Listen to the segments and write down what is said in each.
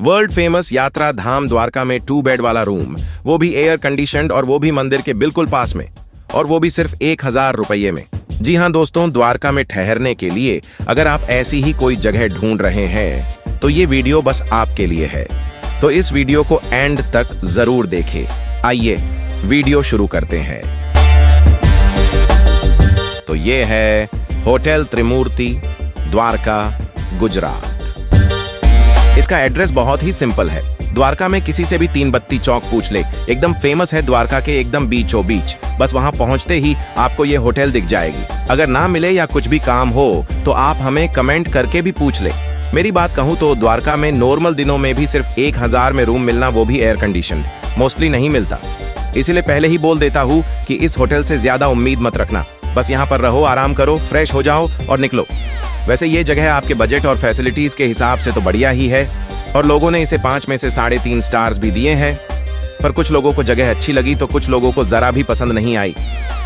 World famous यात्रा धाम द्वारका में 2 bed वाला रूम, वो भी एयर कंडीशनड और वो भी मंदिर के बिल्कुल पास में, और वो भी सिर्फ 1000 रुपये में। जी हाँ दोस्तों, द्वारका में ठहरने के लिए अगर आप ऐसी ही कोई जगह ढूंढ रहे हैं तो ये वीडियो बस आपके लिए है। तो इस वीडियो को एंड तक जरूर देखें। आइए वीडियो शुरू करते हैं। तो ये है होटल त्रिमूर्ति, द्वारका, गुजरात। इसका एड्रेस बहुत ही सिंपल है। द्वारका में किसी से भी 3 बत्ती चौक पूछ ले, एकदम फेमस है द्वारका के एकदम बीचों बीच। बस वहां पहुंचते ही आपको ये होटल दिख जाएगी। अगर ना मिले या कुछ भी काम हो तो आप हमें कमेंट करके भी पूछ ले। मेरी बात कहूं तो द्वारका में नॉर्मल दिनों में भी सिर्फ 1000 में रूम मिलना, वो भी एयर कंडीशन, मोस्टली नहीं मिलता। इसीलिए पहले ही बोल देता हूँ कि इस होटल से ज्यादा उम्मीद मत रखना। बस यहाँ पर रहो, आराम करो, फ्रेश हो जाओ और निकलो। वैसे ये जगह आपके बजट और फैसिलिटीज के हिसाब से तो बढ़िया ही है, और लोगों ने इसे 5 में से 3.5 स्टार्स भी दिए हैं। पर कुछ लोगों को जगह अच्छी लगी तो कुछ लोगों को जरा भी पसंद नहीं आई,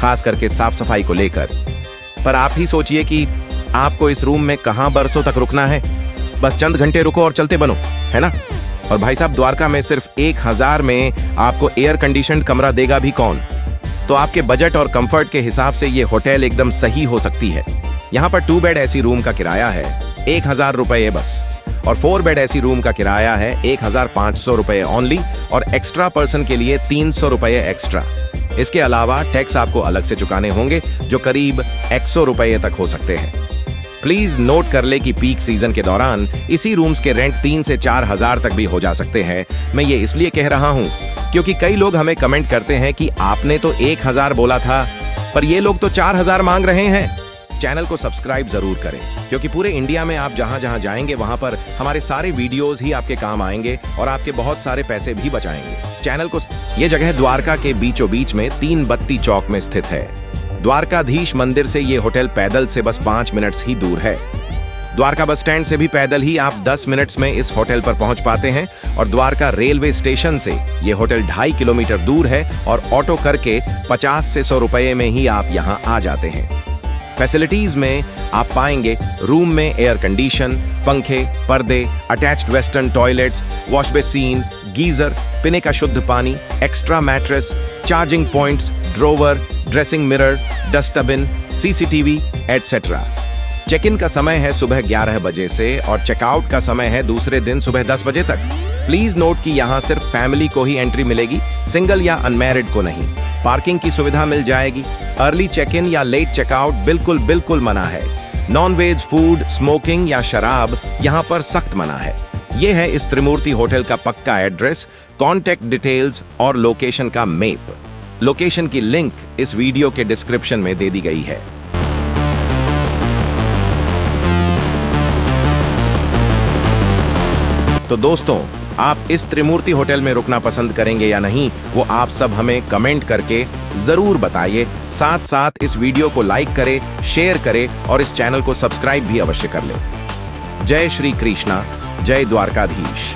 खास करके साफ सफाई को लेकर। पर आप ही सोचिए कि आपको इस रूम में कहां बरसों तक रुकना है। बस चंद घंटे रुको और चलते बनो, है ना। और भाई साहब, द्वारका में सिर्फ 1000 में आपको एयर कंडीशनड कमरा देगा भी कौन। तो आपके बजट और कंफर्ट के हिसाब से ये होटल एकदम सही हो सकती है। यहाँ पर 2 बेड ऐसी रूम का किराया है 1000 रुपये बस, और 4 बेड ऐसी रूम का किराया है 1500 रुपये ओनली, और एक्स्ट्रा पर्सन के लिए 300 रुपये एक्स्ट्रा। इसके अलावा टैक्स आपको अलग से चुकाने होंगे जो करीब 100 रुपये तक हो सकते हैं। प्लीज नोट कर ले कि पीक सीजन के दौरान इसी रूम्स के रेंट 3 से 4000 तक भी हो जा सकते हैं। मैं ये इसलिए कह रहा हूँ क्योंकि कई लोग हमें कमेंट करते हैं कि आपने तो 1000 बोला था, पर ये लोग तो 4000 मांग रहे हैं। चैनल को सब्सक्राइब जरूर करें, क्योंकि पूरे इंडिया में आप जहां जहां जाएंगे वहां पर हमारे सारे वीडियोस ही आपके काम आएंगे और आपके बहुत सारे पैसे भी बचाएंगे। चैनल को ये जगह द्वारका के बीचों बीच में 3 बत्ती चौक में स्थित है। द्वारकाधीश मंदिर से ये होटल पैदल से बस 5 मिनट्स ही दूर है। द्वारका बस स्टैंड से भी पैदल ही आप 10 मिनट्स में इस होटल पर पहुंच पाते हैं, और द्वारका रेलवे स्टेशन से ये होटल 2.5 किलोमीटर दूर है, और ऑटो करके 50 से 100 रुपये में ही आप यहां आ जाते हैं। फैसिलिटीज में आप पाएंगे रूम में एयर कंडीशन, पंखे, पर्दे, attached western toilets, wash basin, geyser, पीने का शुद्ध पानी, extra mattress, charging points, drawer, dressing mirror, dustbin, CCTV etcetera. Check in का समय है सुबह 11 बजे से, और चेकआउट का समय है दूसरे दिन सुबह 10 बजे तक। प्लीज नोट कि यहाँ सिर्फ फैमिली को ही एंट्री मिलेगी, सिंगल या अनमैरिड को नहीं। पार्किंग की सुविधा मिल जाएगी। अर्ली चेक इन या लेट चेकआउट बिल्कुल मना है। नॉन वेज फूड, स्मोकिंग या शराब यहाँ पर सख्त मना है। ये है इस त्रिमूर्ति होटल का पक्का एड्रेस, कॉन्टैक्ट डिटेल्स और लोकेशन का मैप। लोकेशन की लिंक इस वीडियो के डिस्क्रिप्शन में दे दी गई है। तो दोस्तों, आप इस त्रिमूर्ति होटल में रुकना पसंद करेंगे या नहीं, वो आप सब हमें कमेंट करके जरूर बताइए। साथ साथ इस वीडियो को लाइक करें, शेयर करें और इस चैनल को सब्सक्राइब भी अवश्य कर लें। जय श्री कृष्णा, जय द्वारकाधीश।